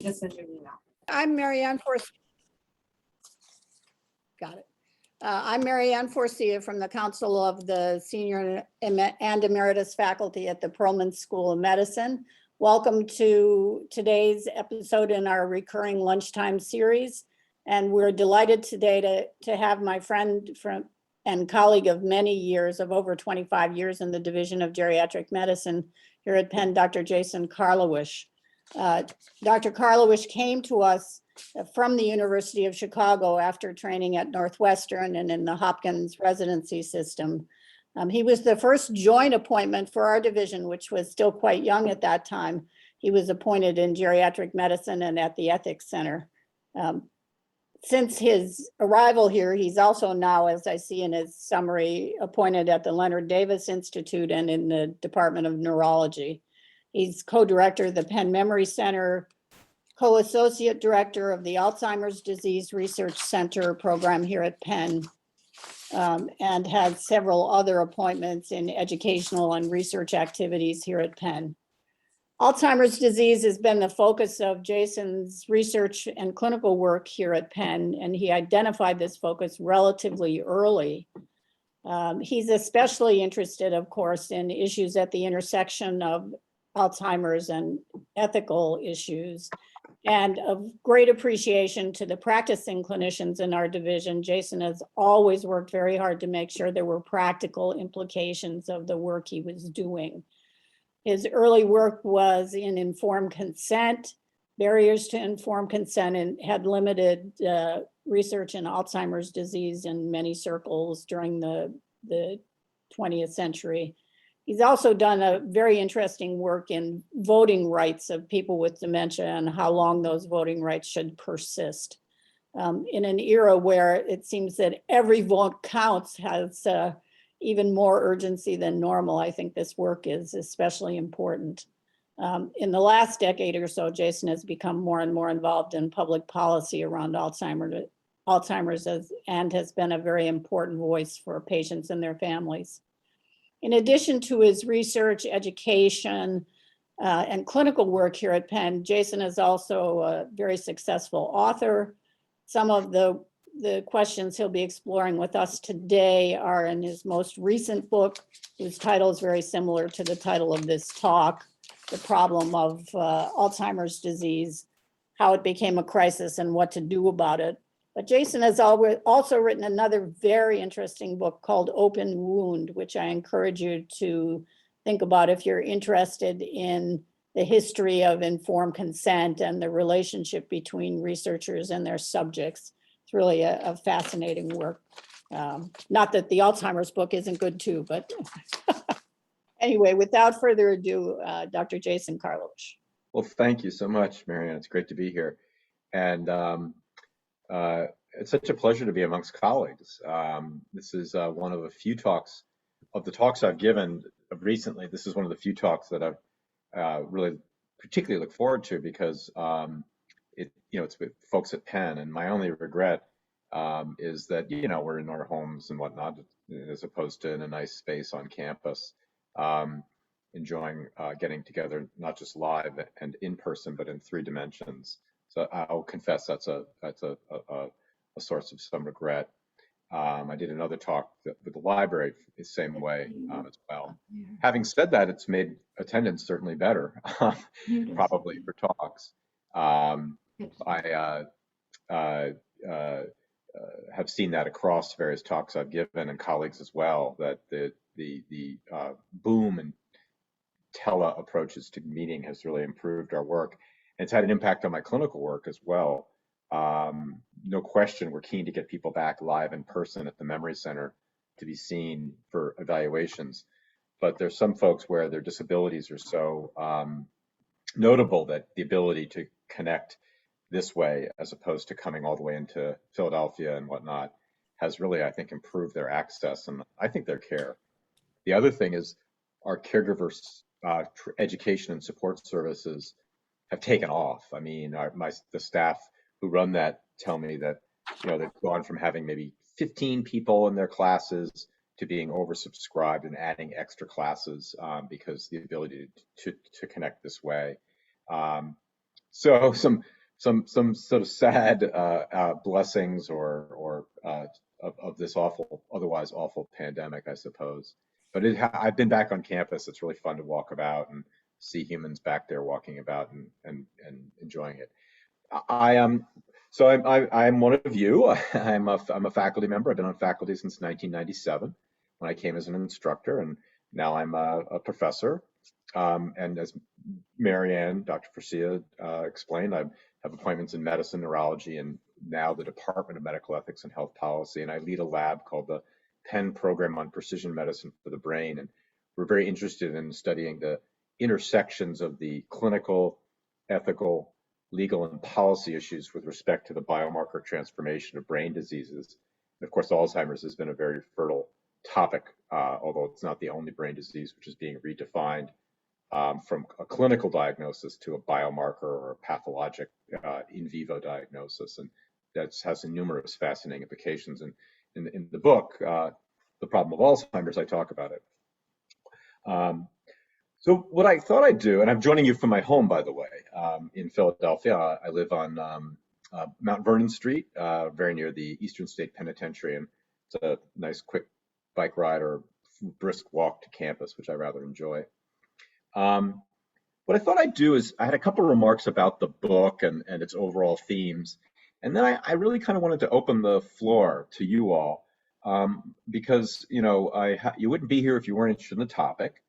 Just send you an email. I'm Marianne Forcia. Got it. I'm Marianne Forcia from the Council of the Senior and Emeritus Faculty at the Perlman School of Medicine. Welcome to today's episode in our recurring lunchtime series. And we're delighted today to have my friend and colleague of many years, of over 25 years in the Division of Geriatric Medicine here at Penn, Dr. Jason Karlawish. Dr. Karlawish came to us from the University of Chicago after training at Northwestern and in the Hopkins residency system. He was the first joint appointment for our division, which was still quite young at that time. He was appointed in geriatric medicine and at the Ethics Center. Since his arrival here, he's also now, as I see in his summary, appointed at the Leonard Davis Institute and in the Department of Neurology. He's co-director of the Penn Memory Center, co-associate director of the Alzheimer's Disease Research Center program here at Penn, and has several other appointments in educational and research activities here at Penn. Alzheimer's disease has been the focus of Jason's research and clinical work here at Penn, and he identified this focus relatively early. He's especially interested, of course, in issues at the intersection of Alzheimer's and ethical issues. And of great appreciation to the practicing clinicians in our division, Jason has always worked very hard to make sure there were practical implications of the work he was doing. His early work was in informed consent, barriers to informed consent, and had limited research in Alzheimer's disease in many circles during the 20th century. He's also done a very interesting work in voting rights of people with dementia and how long those voting rights should persist. In an era where it seems that every vote counts has even more urgency than normal, I think this work is especially important. In the last decade or so, Jason has become more and more involved in public policy around Alzheimer's and has been a very important voice for patients and their families. In addition to his research, education, and clinical work here at Penn, Jason is also a very successful author. Some of the questions he'll be exploring with us today are in his most recent book, whose title is very similar to the title of this talk, The Problem of Alzheimer's Disease, How It Became a Crisis and What to Do About It. But Jason has also written another very interesting book called Open Wound, which I encourage you to think about if you're interested in the history of informed consent and the relationship between researchers and their subjects. It's really a fascinating work. Not that the Alzheimer's book isn't good too, but anyway, without further ado, Dr. Jason Karlawish. Well, thank you so much, Marianne. It's great to be here. And it's such a pleasure to be amongst colleagues. This is one of the few talks, of the talks I've given recently, this is one of the few talks that I've really particularly look forward to because it's with folks at Penn, and my only regret is that, we're in our homes and whatnot, as opposed to in a nice space on campus, enjoying getting together, not just live and in person, but in 3 dimensions. So I'll confess that's a source of some regret. I did another talk with the library the same way as well. Having said that, it's made attendance certainly better, probably for talks. I have seen that across various talks I've given and colleagues as well, that the boom and tele approaches to meeting has really improved our work. And it's had an impact on my clinical work as well. No question, we're keen to get people back live in person at the Memory Center to be seen for evaluations. But there's some folks where their disabilities are so notable that the ability to connect this way, as opposed to coming all the way into Philadelphia and whatnot, has really, I think, improved their access and I think their care. The other thing is our caregivers education and support services have taken off. I mean, the staff who run that tell me that they've gone from having maybe 15 people in their classes to being oversubscribed and adding extra classes because the ability to connect this way. So some sort of sad blessings of this otherwise awful pandemic, I suppose. But I've been back on campus. It's really fun to walk about and see humans back there walking about and enjoying it. I am so I'm one of you. I'm a faculty member. I've been on faculty since 1997 when I came as an instructor, and now I'm a professor. And as Marianne, Dr. Farcia explained, I have appointments in medicine, neurology, and now the Department of Medical Ethics and Health Policy. And I lead a lab called the Penn Program on Precision Medicine for the Brain. And we're very interested in studying the intersections of the clinical, ethical, legal, and policy issues with respect to the biomarker transformation of brain diseases. And of course, Alzheimer's has been a very fertile topic, although it's not the only brain disease which is being redefined from a clinical diagnosis to a biomarker or a pathologic in vivo diagnosis. And that has some numerous fascinating implications. And in the book, The Problem of Alzheimer's, I talk about it. So what I thought I'd do, and I'm joining you from my home, by the way, in Philadelphia. I live on Mount Vernon Street, very near the Eastern State Penitentiary, and it's a nice quick bike ride or brisk walk to campus, which I rather enjoy. What I thought I'd do is I had a couple of remarks about the book and its overall themes, and then I really kind of wanted to open the floor to you all because you wouldn't be here if you weren't interested in the topic.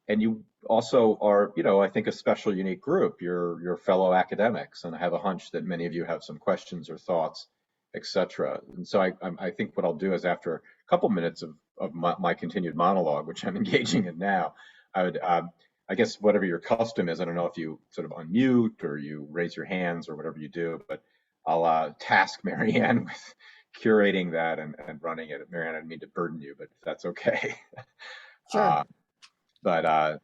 And you also are, I think, a special, unique group. You're fellow academics, and I have a hunch that many of you have some questions or thoughts, etc. And so I think what I'll do is after a couple minutes of my continued monologue, which I'm engaging in now, I would, I guess, whatever your custom is, I don't know if you sort of unmute or you raise your hands or whatever you do, but I'll task Marianne with curating that and running it. Marianne, I didn't mean to burden you, but if that's okay. Sure. But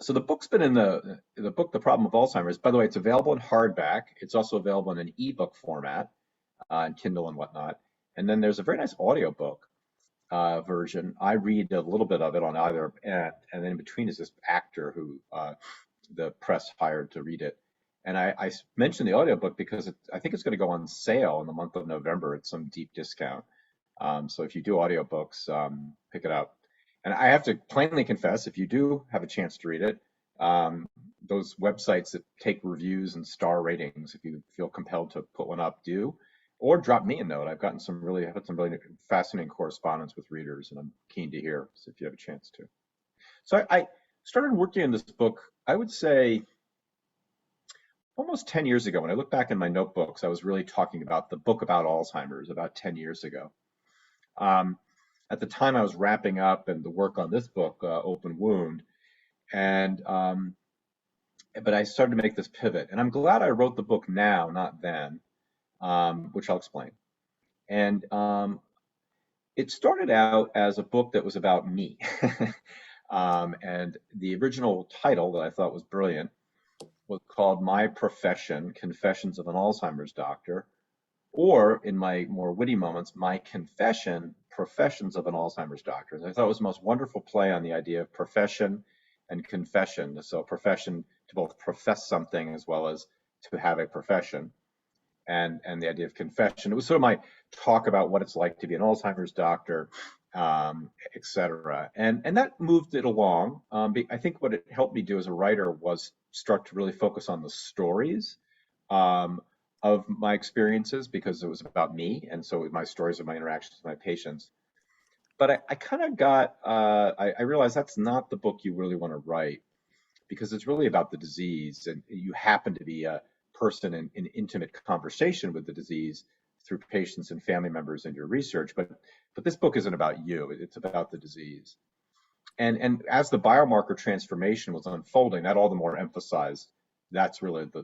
so the book's been in the book, The Problem of Alzheimer's. By the way, it's available in hardback. It's also available in an ebook format, and Kindle and whatnot. And then there's a very nice audiobook version. I read a little bit of it on either end, and then in between is this actor who the press hired to read it. And I mentioned the audiobook because I think it's going to go on sale in the month of November at some deep discount. So if you do audiobooks, pick it up. And I have to plainly confess, if you do have a chance to read it, those websites that take reviews and star ratings, if you feel compelled to put one up, do, or drop me a note. I've had some really fascinating correspondence with readers, and I'm keen to hear, so if you have a chance to. So I started working on this book, I would say, almost 10 years ago. When I look back in my notebooks, I was really talking about the book about Alzheimer's about 10 years ago. At the time, I was wrapping up and the work on this book, Open Wound, and but I started to make this pivot. And I'm glad I wrote the book now, not then, which I'll explain. And it started out as a book that was about me. And the original title that I thought was brilliant was called My Profession, Confessions of an Alzheimer's Doctor, or in my more witty moments, My Confession, Professions of an Alzheimer's Doctor. And I thought it was the most wonderful play on the idea of profession and confession. So profession to both profess something as well as to have a profession, and the idea of confession. It was sort of my talk about what it's like to be an Alzheimer's doctor, et cetera. And that moved it along. I think what it helped me do as a writer was start to really focus on the stories of my experiences, because it was about me, and so my stories of my interactions with my patients. But I kind of got, I realized that's not the book you really want to write, because it's really about the disease, and you happen to be a person in intimate conversation with the disease through patients and family members in your research. But this book isn't about you, it's about the disease. And as the biomarker transformation was unfolding, that all the more emphasized that's really the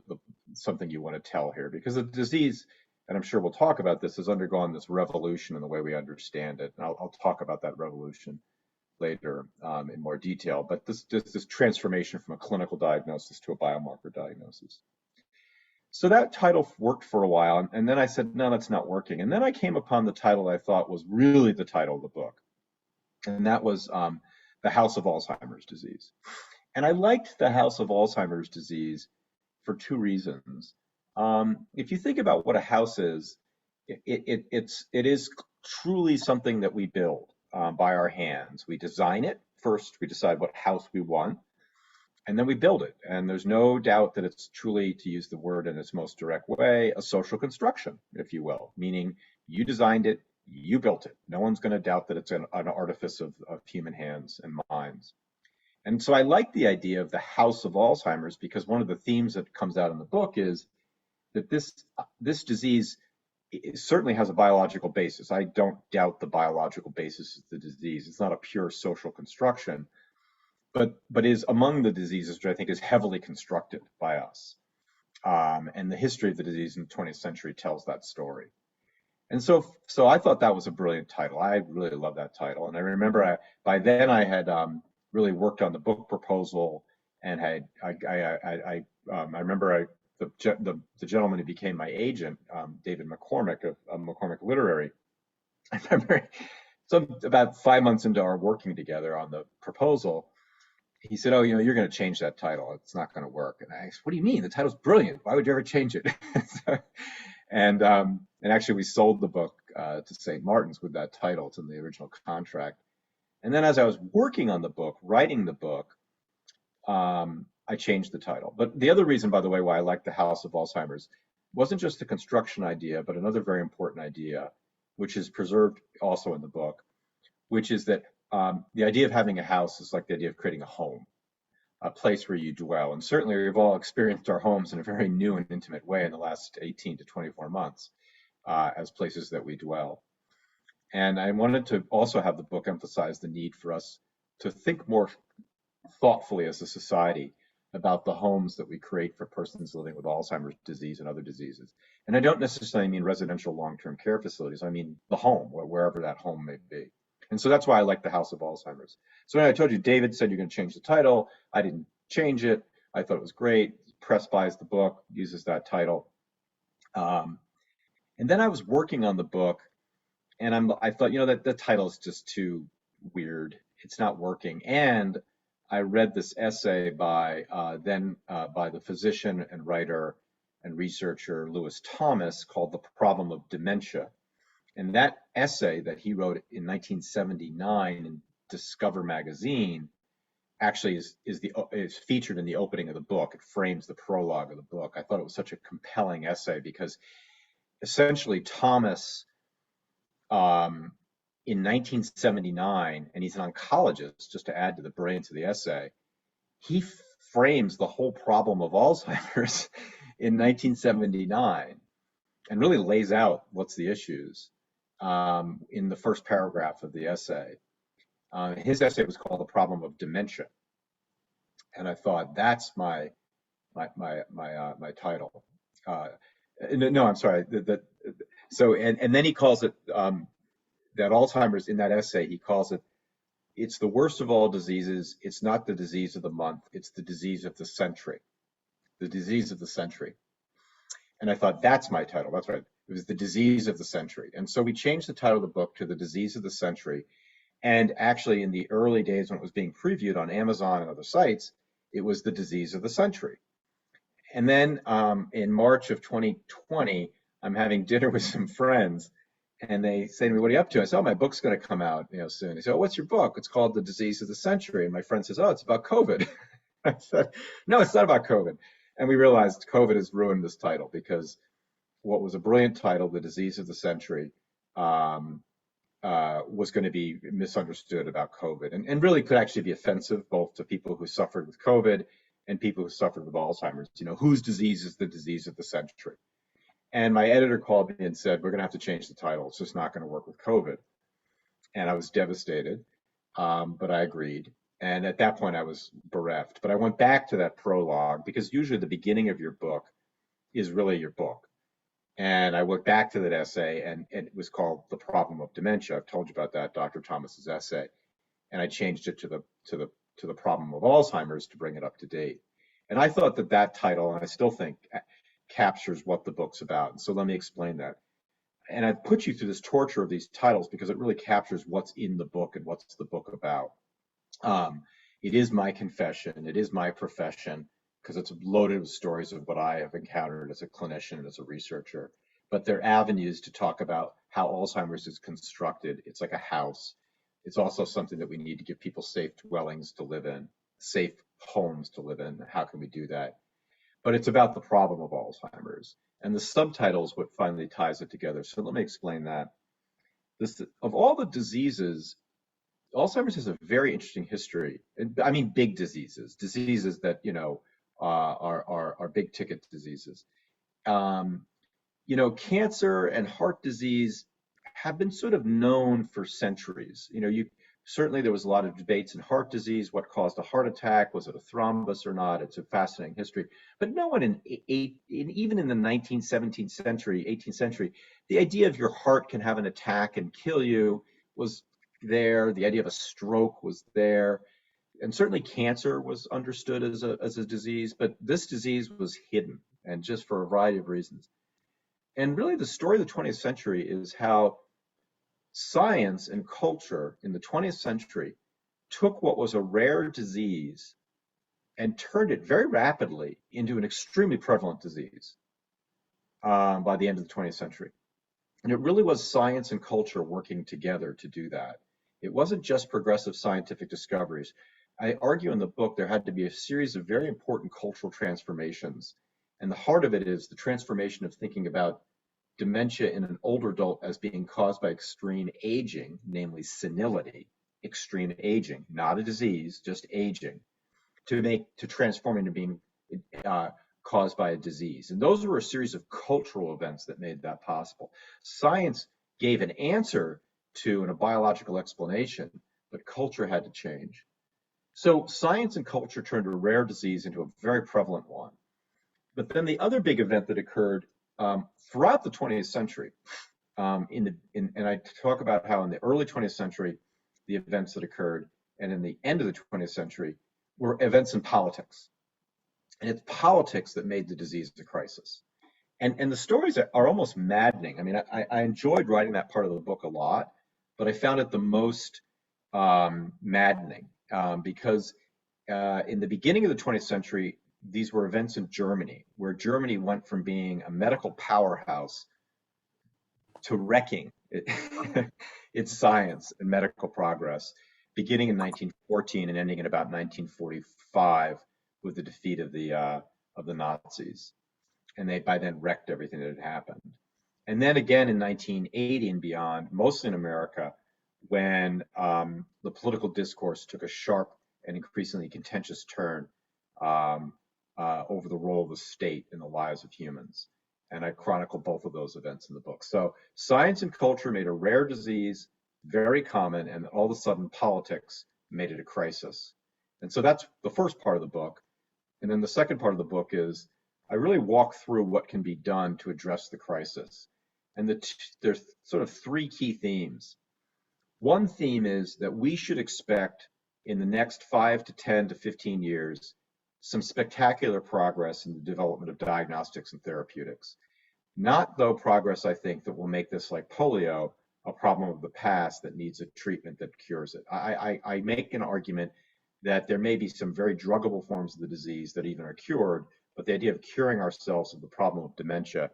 something you want to tell here, because the disease, and I'm sure we'll talk about this, has undergone this revolution in the way we understand it. And I'll talk about that revolution later in more detail. But this transformation from a clinical diagnosis to a biomarker diagnosis. So that title worked for a while, and then I said, no, that's not working. And then I came upon the title I thought was really the title of the book, and that was The House of Alzheimer's Disease. And I liked the House of Alzheimer's disease for two reasons. If you think about what a house is, it is truly something that we build by our hands. We design it first, we decide what house we want, and then we build it. And there's no doubt that it's truly, to use the word in its most direct way, a social construction, if you will, meaning you designed it, you built it. No one's going to doubt that it's an artifice of human hands and minds. And so I like the idea of the House of Alzheimer's because one of the themes that comes out in the book is that this disease certainly has a biological basis. I don't doubt the biological basis of the disease. It's not a pure social construction, but is among the diseases which I think is heavily constructed by us. And the history of the disease in the 20th century tells that story. And so I thought that was a brilliant title. I really love that title. And I remember by then I had really worked on the book proposal, and I remember the gentleman who became my agent, David McCormick of McCormick Literary. I remember, so about 5 months into our working together on the proposal, he said, "Oh, you're going to change that title. It's not going to work." And I said, "What do you mean? The title's brilliant. Why would you ever change it?" And actually, we sold the book to St. Martin's with that title. It's in the original contract. And then as I was working on the book, writing the book, I changed the title. But the other reason, by the way, why I like the House of Alzheimer's wasn't just the construction idea, but another very important idea, which is preserved also in the book, which is that the idea of having a house is like the idea of creating a home, a place where you dwell. And certainly we've all experienced our homes in a very new and intimate way in the last 18 to 24 months as places that we dwell. And I wanted to also have the book emphasize the need for us to think more thoughtfully as a society about the homes that we create for persons living with Alzheimer's disease and other diseases. And I don't necessarily mean residential long-term care facilities. I mean the home, wherever that home may be. And so that's why I like the House of Alzheimer's. So when I told you, David said you're going to change the title, I didn't change it. I thought it was great. Press buys the book, uses that title. And then I was working on the book, and I thought, that the title is just too weird. It's not working. And I read this essay by the physician and writer and researcher Lewis Thomas called The Problem of Dementia. And that essay that he wrote in 1979 in Discover magazine actually is featured in the opening of the book. It frames the prologue of the book. I thought it was such a compelling essay because essentially Thomas, in 1979, and he's an oncologist, just to add to the brilliance of the essay, he frames the whole problem of Alzheimer's in 1979 and really lays out what's the issues in the first paragraph of the essay. His essay was called The Problem of Dementia. And I thought, that's my title. No, I'm sorry. And then he calls it, that Alzheimer's, in that essay, he calls it, it's the worst of all diseases. It's not the disease of the month. It's the disease of the century. The disease of the century. And I thought, that's my title. That's right. It was the disease of the century. And so we changed the title of the book to The Disease of the Century. And actually, in the early days when it was being previewed on Amazon and other sites, it was The Disease of the Century. And then in March of 2020, I'm having dinner with some friends, and they say to me, "What are you up to?" I said, "Oh, my book's going to come out, soon." They say, "Oh, what's your book?" "It's called The Disease of the Century." And my friend says, "Oh, it's about COVID." I said, "No, it's not about COVID." And we realized COVID has ruined this title because what was a brilliant title, The Disease of the Century, was going to be misunderstood about COVID, and really could actually be offensive both to people who suffered with COVID and people who suffered with Alzheimer's. Whose disease is the disease of the century? And my editor called me and said, "We're going to have to change the title. It's just not going to work with COVID." And I was devastated, but I agreed. And at that point, I was bereft. But I went back to that prologue because usually the beginning of your book is really your book. And I went back to that essay, and it was called The Problem of Dementia. I've told you about that, Dr. Thomas's essay. And I changed it to the Problem of Alzheimer's to bring it up to date. And I thought that title, and I still think, captures what the book's about. And so let me explain that. And I've put you through this torture of these titles because it really captures what's in the book and what's the book about. It is my confession. It is my profession, because it's loaded with stories of what I have encountered as a clinician and as a researcher. But they're avenues to talk about how Alzheimer's is constructed. It's like a house. It's also something that we need to give people safe dwellings to live in, safe homes to live in. How can we do that? But it's about the problem of Alzheimer's. And the subtitle is what finally ties it together. So let me explain that. Of all the diseases, Alzheimer's has a very interesting history. I mean, big diseases that, are big ticket diseases. Cancer and heart disease have been sort of known for centuries. Certainly there was a lot of debates in heart disease. What caused a heart attack? Was it a thrombus or not? It's a fascinating history. But no one even in the 19th, 17th century, 18th century, the idea of your heart can have an attack and kill you was there. The idea of a stroke was there. And certainly cancer was understood as a disease, but this disease was hidden, and just for a variety of reasons. And really the story of the 20th century is how science and culture in the 20th century took what was a rare disease and turned it very rapidly into an extremely prevalent disease by the end of the 20th century. And it really was science and culture working together to do that. It wasn't just progressive scientific discoveries. I argue in the book there had to be a series of very important cultural transformations. And the heart of it is the transformation of thinking about dementia in an older adult as being caused by extreme aging, namely senility, extreme aging, not a disease, just aging, to transform into being caused by a disease. And those were a series of cultural events that made that possible. Science gave an answer to a biological explanation, but culture had to change. So science and culture turned a rare disease into a very prevalent one. But then the other big event that occurred throughout the 20th century, and I talk about how in the early 20th century, the events that occurred, and in the end of the 20th century, were events in politics. And it's politics that made the disease a crisis. And the stories are almost maddening. I mean, I enjoyed writing that part of the book a lot, but I found it the most maddening because in the beginning of the 20th century, these were events in Germany, where Germany went from being a medical powerhouse to wrecking its science and medical progress, beginning in 1914 and ending in about 1945 with the defeat of the Nazis. And they by then wrecked everything that had happened. And then again in 1980 and beyond, mostly in America, when the political discourse took a sharp and increasingly contentious turn over the role of the state in the lives of humans. And I chronicle both of those events in the book. So science and culture made a rare disease very common, and all of a sudden politics made it a crisis. And so that's the first part of the book. And then the second part of the book is I really walk through what can be done to address the crisis. And there's sort of three key themes. One theme is that we should expect in the next 5 to 10 to 15 years some spectacular progress in the development of diagnostics and therapeutics. Not, though, progress, I think, that will make this, like polio, a problem of the past that needs a treatment that cures it. I make an argument that there may be some very druggable forms of the disease that even are cured, but the idea of curing ourselves of the problem of dementia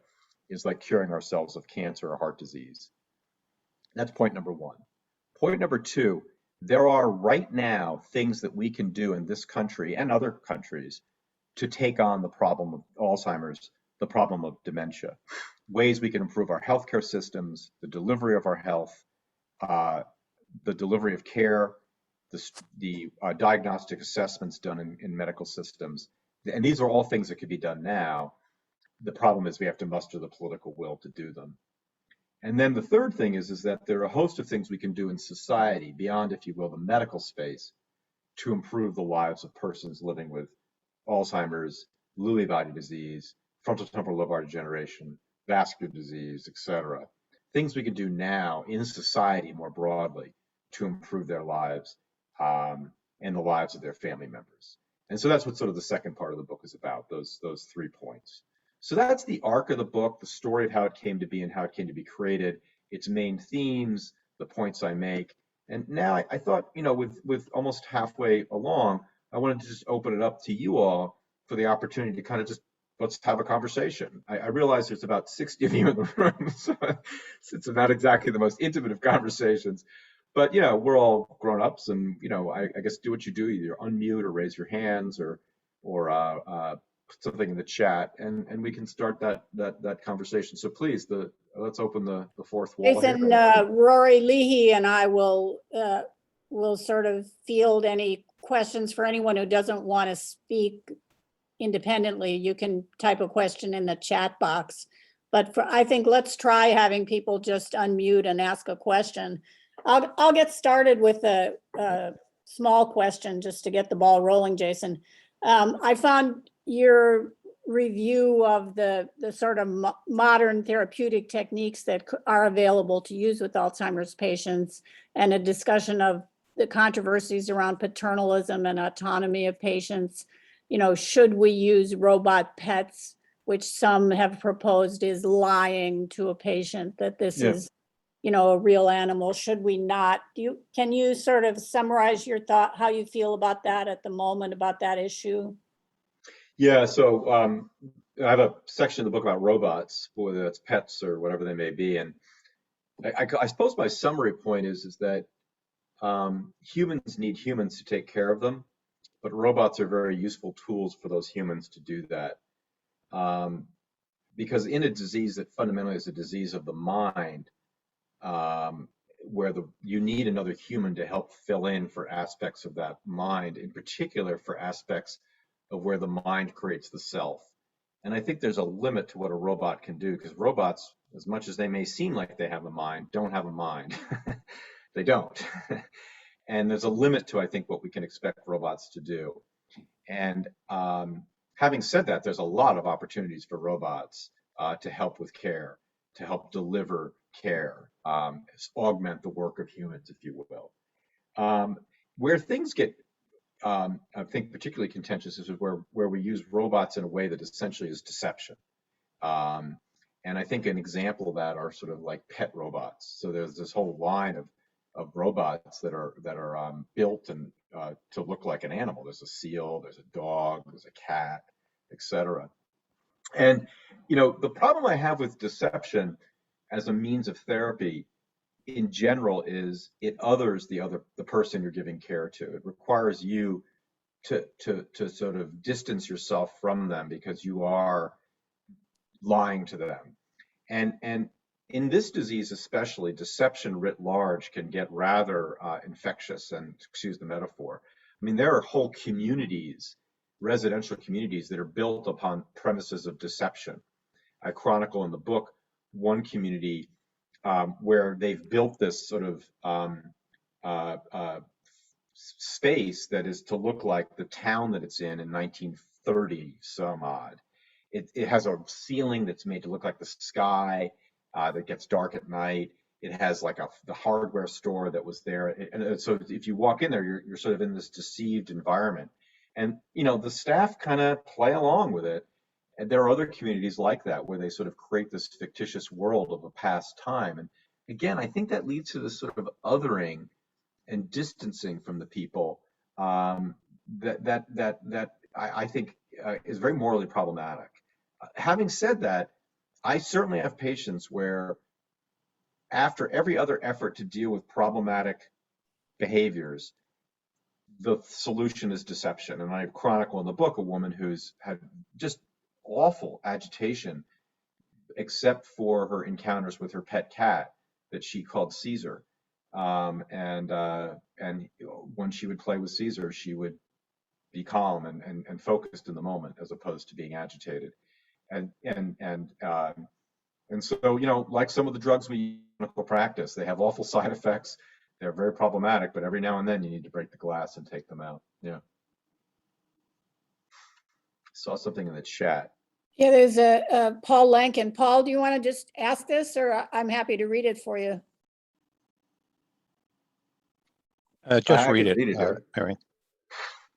is like curing ourselves of cancer or heart disease. That's point number one. Point number two, there are right now things that we can do in this country and other countries to take on the problem of Alzheimer's, the problem of dementia. Ways we can improve our healthcare systems, the delivery of our health, the delivery of care, the diagnostic assessments done in medical systems. And these are all things that could be done now. The problem is we have to muster the political will to do them. And then the third thing is that there are a host of things we can do in society beyond, if you will, the medical space to improve the lives of persons living with Alzheimer's, Lewy body disease, frontotemporal lobar degeneration, vascular disease, etc. Things we can do now in society more broadly to improve their lives and the lives of their family members. And so that's what sort of the second part of the book is about, those 3 points. So that's the arc of the book, the story of how it came to be and how it came to be created, its main themes, the points I make. And now I thought, with almost halfway along, I wanted to just open it up to you all for the opportunity to kind of just let's have a conversation. I realize there's about 60 of you in the room, so it's not exactly the most intimate of conversations. But we're all grown-ups, and I guess do what you do, either unmute or raise your hands or put something in the chat, and we can start that conversation. So please, let's open the fourth wall here. Jason, Rory Leahy and I will sort of field any questions for anyone who doesn't want to speak independently. You can type a question in the chat box, but I think let's try having people just unmute and ask a question. I'll get started with a small question just to get the ball rolling, Jason. I found your review of the sort of modern therapeutic techniques that are available to use with Alzheimer's patients, and a discussion of the controversies around paternalism and autonomy of patients. Should we use robot pets, which some have proposed is lying to a patient that this is, a real animal? Should we not? Can you sort of summarize your thought, how you feel about that at the moment, about that issue? Yeah, so I have a section in the book about robots, whether that's pets or whatever they may be. And I suppose my summary point is that humans need humans to take care of them, but robots are very useful tools for those humans to do that. Because in a disease that fundamentally is a disease of the mind, where you need another human to help fill in for aspects of that mind, in particular for aspects of where the mind creates the self. And I think there's a limit to what a robot can do, because robots, as much as they may seem like they have a mind, don't have a mind. They don't. And there's a limit to, I think, what we can expect robots to do. And having said that, there's a lot of opportunities for robots to help with care, to help deliver care, augment the work of humans, if you will. Where things get, I think, particularly contentious is where we use robots in a way that essentially is deception. And I think an example of that are sort of like pet robots. So there's this whole line of robots that are built and to look like an animal. There's a seal, there's a dog, there's a cat, etc. And the problem I have with deception as a means of therapy in general is it others the person you're giving care to. It requires you to sort of distance yourself from them because you are lying to them. And in this disease especially, deception writ large can get rather infectious, and excuse the metaphor. I mean, there are whole communities, residential communities, that are built upon premises of deception. I chronicle in the book one community where they've built this sort of space that is to look like the town that it's in 1930 some odd. It has a ceiling that's made to look like the sky that gets dark at night. It has like the hardware store that was there. And so if you walk in there, you're sort of in this deceived environment. And, the staff kind of play along with it. And there are other communities like that where they sort of create this fictitious world of a past time. And again, I think that leads to this sort of othering and distancing from the people that I think is very morally problematic. Having said that, I certainly have patients where after every other effort to deal with problematic behaviors, the solution is deception. And I chronicle in the book a woman who's had just awful agitation, except for her encounters with her pet cat that she called Caesar. And when she would play with Caesar, she would be calm and focused in the moment, as opposed to being agitated. And so, like some of the drugs we use in clinical practice, they have awful side effects. They're very problematic, but every now and then you need to break the glass and take them out. Yeah. Saw something in the chat. Yeah, there's a Paul Lankin. Paul, do you want to just ask this, or I'm happy to read it for you? Just read it, Mary.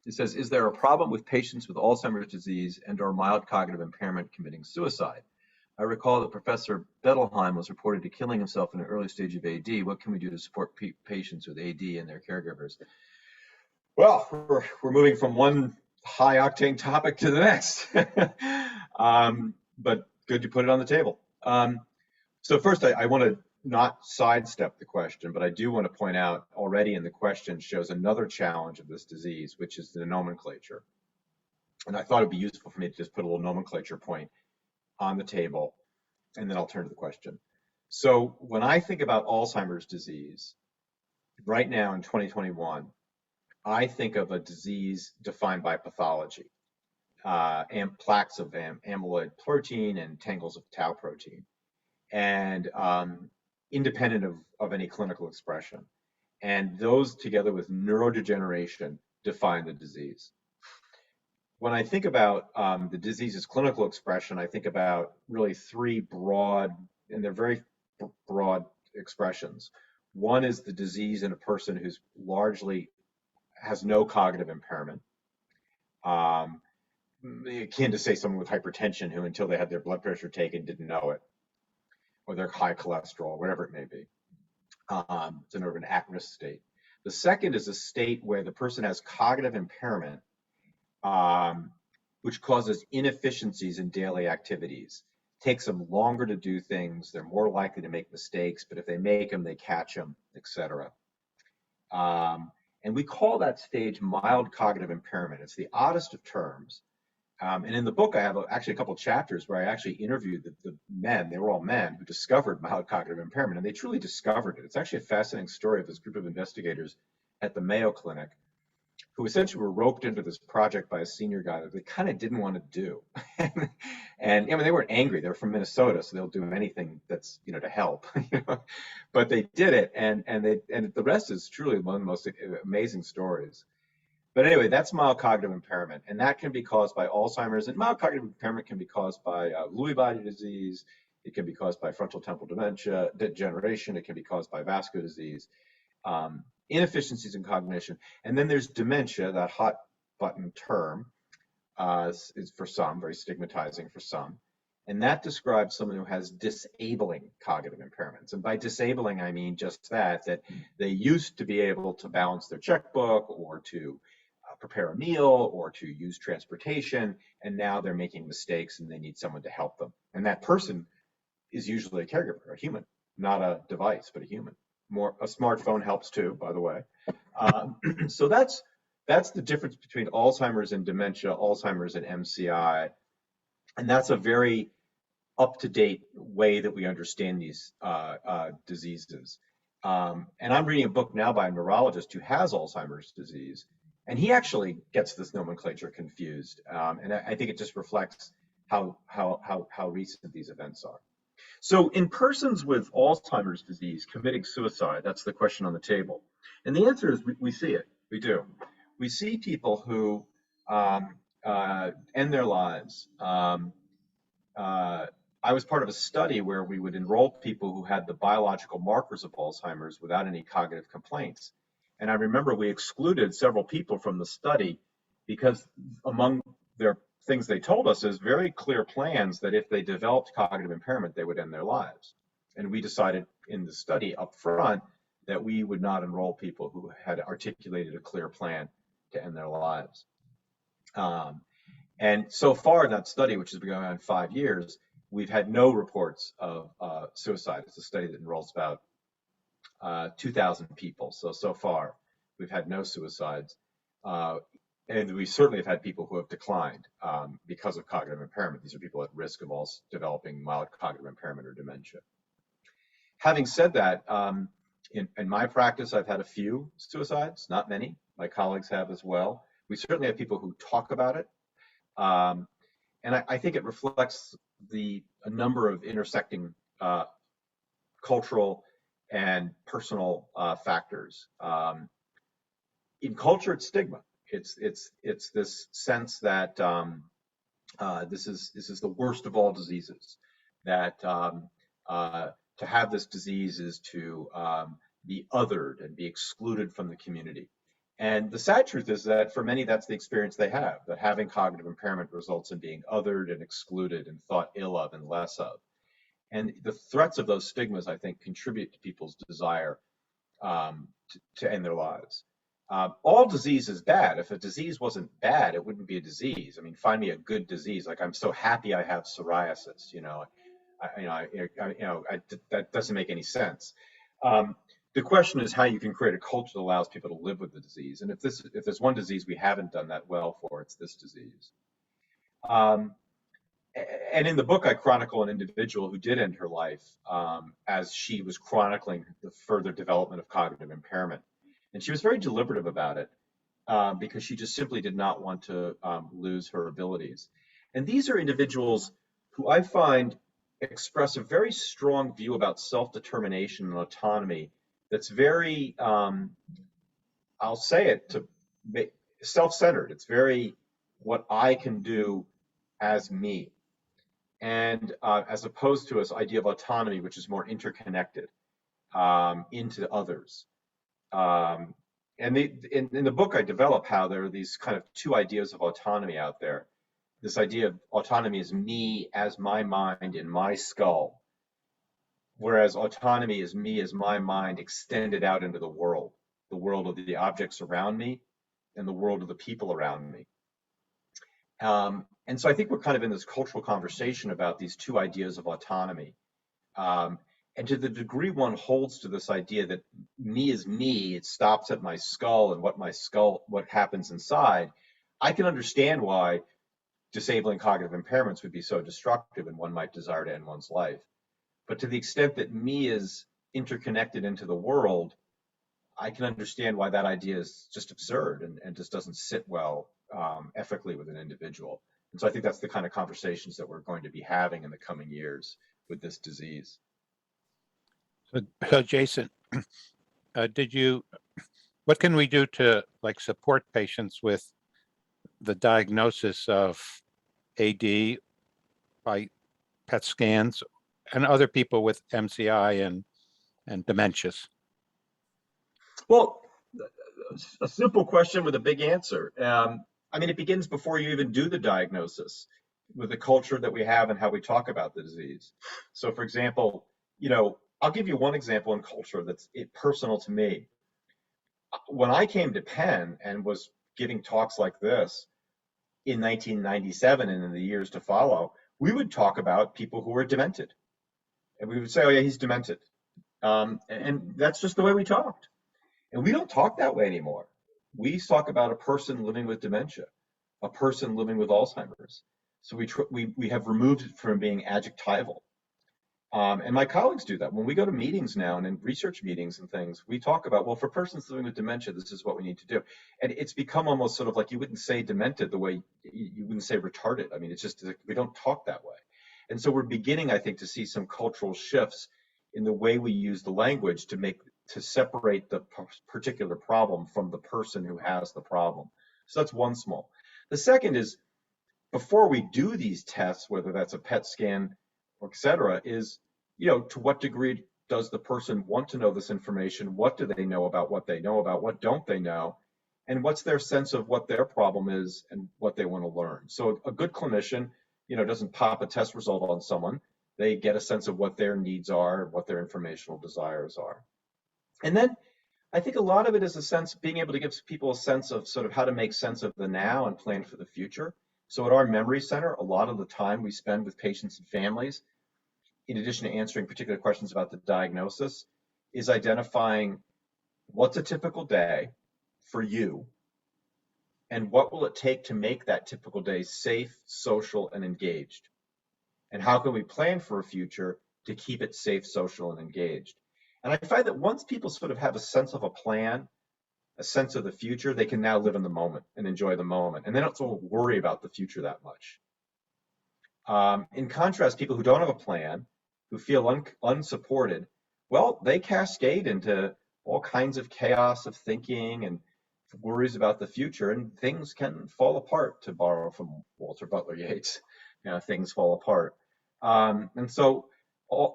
It says, is there a problem with patients with Alzheimer's disease and or mild cognitive impairment committing suicide? I recall that Professor Bettelheim was reported to killing himself in an early stage of AD. What can we do to support patients with AD and their caregivers? Well, we're moving from one high octane topic to the next, but good to put it on the table. So first, I want to not sidestep the question, but I do want to point out already in the question shows another challenge of this disease, which is the nomenclature. And I thought it'd be useful for me to just put a little nomenclature point on the table, and then I'll turn to the question. So when I think about Alzheimer's disease, right now in 2021, I think of a disease defined by pathology, plaques of amyloid protein and tangles of tau protein, and independent of any clinical expression. And those together with neurodegeneration define the disease. When I think about the disease's clinical expression, I think about really three broad, and they're very broad expressions. One is the disease in a person who's largely has no cognitive impairment, akin to say someone with hypertension who until they had their blood pressure taken didn't know it, or their high cholesterol, whatever it may be. It's an at-risk state. The second is a state where the person has cognitive impairment, which causes inefficiencies in daily activities. It takes them longer to do things. They're more likely to make mistakes, but if they make them, they catch them, etc. And we call that stage mild cognitive impairment. It's the oddest of terms. And in the book, I have actually a couple of chapters where I actually interviewed the men. They were all men who discovered mild cognitive impairment, and they truly discovered it. It's actually a fascinating story of this group of investigators at the Mayo Clinic who essentially were roped into this project by a senior guy that they kind of didn't want to do. And I mean, they weren't angry. They were from Minnesota, so they'll do anything that's, to help. But they did it, and the rest is truly one of the most amazing stories. But anyway, that's mild cognitive impairment, and that can be caused by Alzheimer's. And mild cognitive impairment can be caused by Lewy body disease. It can be caused by frontal temporal dementia, degeneration. It can be caused by vascular disease, inefficiencies in cognition. And then there's dementia, that hot button term, is for some, very stigmatizing for some. And that describes someone who has disabling cognitive impairments. And by disabling, I mean just that they used to be able to balance their checkbook or to prepare a meal or to use transportation, and now they're making mistakes and they need someone to help them. And that person is usually a caregiver, a human, not a device, but a human. A smartphone helps too, by the way. So that's the difference between Alzheimer's and dementia, Alzheimer's and MCI. And that's a very up-to-date way that we understand these diseases. And I'm reading a book now by a neurologist who has Alzheimer's disease, and he actually gets this nomenclature confused. And I think it just reflects how recent these events are. So in persons with Alzheimer's disease committing suicide, that's the question on the table. And the answer is we see it, we do. We see people who end their lives. I was part of a study where we would enroll people who had the biological markers of Alzheimer's without any cognitive complaints. And I remember we excluded several people from the study because among their things they told us is very clear plans that if they developed cognitive impairment, they would end their lives. And we decided in the study up front that we would not enroll people who had articulated a clear plan to end their lives. And so far in that study, which has been going on 5 years, we've had no reports of suicide. It's a study that enrolls about 2,000 people. So far, we've had no suicides. And we certainly have had people who have declined because of cognitive impairment. These are people at risk of also developing mild cognitive impairment or dementia. Having said that, in my practice, I've had a few suicides, not many. My colleagues have as well. We certainly have people who talk about it. And I think it reflects a number of intersecting cultural and personal factors. In culture, it's stigma. It's this sense that this is the worst of all diseases. That to have this disease is to be othered and be excluded from the community. And the sad truth is that for many, that's the experience they have, that having cognitive impairment results in being othered and excluded and thought ill of and less of. And the threats of those stigmas, I think, contribute to people's desire to end their lives. All disease is bad. If a disease wasn't bad, it wouldn't be a disease. I mean, find me a good disease. Like, I'm so happy I have psoriasis. That doesn't make any sense. The question is how you can create a culture that allows people to live with the disease. And if there's one disease we haven't done that well for, it's this disease. And in the book, I chronicle an individual who did end her life as she was chronicling the further development of cognitive impairment. And she was very deliberative about it because she just simply did not want to lose her abilities. And these are individuals who I find express a very strong view about self-determination and autonomy that's very, I'll say it, self-centered. It's very what I can do as me. And as opposed to this idea of autonomy, which is more interconnected into others. And in the book, I develop how there are these kind of two ideas of autonomy out there. This idea of autonomy is me as my mind in my skull, whereas autonomy is me as my mind extended out into the world of the objects around me and the world of the people around me. And so I think we're kind of in this cultural conversation about these two ideas of autonomy. And to the degree one holds to this idea that me is me, it stops at my skull and what happens inside, I can understand why disabling cognitive impairments would be so destructive and one might desire to end one's life. But to the extent that me is interconnected into the world, I can understand why that idea is just absurd and just doesn't sit well ethically with an individual. And so I think that's the kind of conversations that we're going to be having in the coming years with this disease. So Jason, what can we do to support patients with the diagnosis of AD by PET scans and other people with MCI and dementias? Well, a simple question with a big answer. I mean, it begins before you even do the diagnosis with the culture that we have and how we talk about the disease. So, for example, I'll give you one example in culture that's personal to me. When I came to Penn and was giving talks like this in 1997 and in the years to follow, we would talk about people who were demented. And we would say, oh yeah, he's demented. And that's just the way we talked. And we don't talk that way anymore. We talk about a person living with dementia, a person living with Alzheimer's. So we have removed it from being adjectival. And my colleagues do that. When we go to meetings now and in research meetings and things, we talk about, well, for persons living with dementia, this is what we need to do. And it's become almost sort of like you wouldn't say demented the way you wouldn't say retarded. I mean, it's just we don't talk that way. And so we're beginning, I think, to see some cultural shifts in the way we use the language to separate the particular problem from the person who has the problem. So that's one small. The second is, before we do these tests, whether that's a PET scan or et cetera, is, to what degree does the person want to know this information? What do they know about what they know about? What don't they know? And what's their sense of what their problem is and what they want to learn? So a good clinician, doesn't pop a test result on someone. They get a sense of what their needs are, what their informational desires are. And then I think a lot of it is a sense of being able to give people a sense of sort of how to make sense of the now and plan for the future. So at our memory center, a lot of the time we spend with patients and families, in addition to answering particular questions about the diagnosis, is identifying what's a typical day for you and what will it take to make that typical day safe, social, and engaged? And how can we plan for a future to keep it safe, social, and engaged? And I find that once people sort of have a sense of a plan, a sense of the future, they can now live in the moment and enjoy the moment. And they don't sort of worry about the future that much. In contrast, people who don't have a plan, who feel unsupported, well, they cascade into all kinds of chaos of thinking and worries about the future, and things can fall apart, to borrow from Walter Butler Yeats. Things fall apart. And so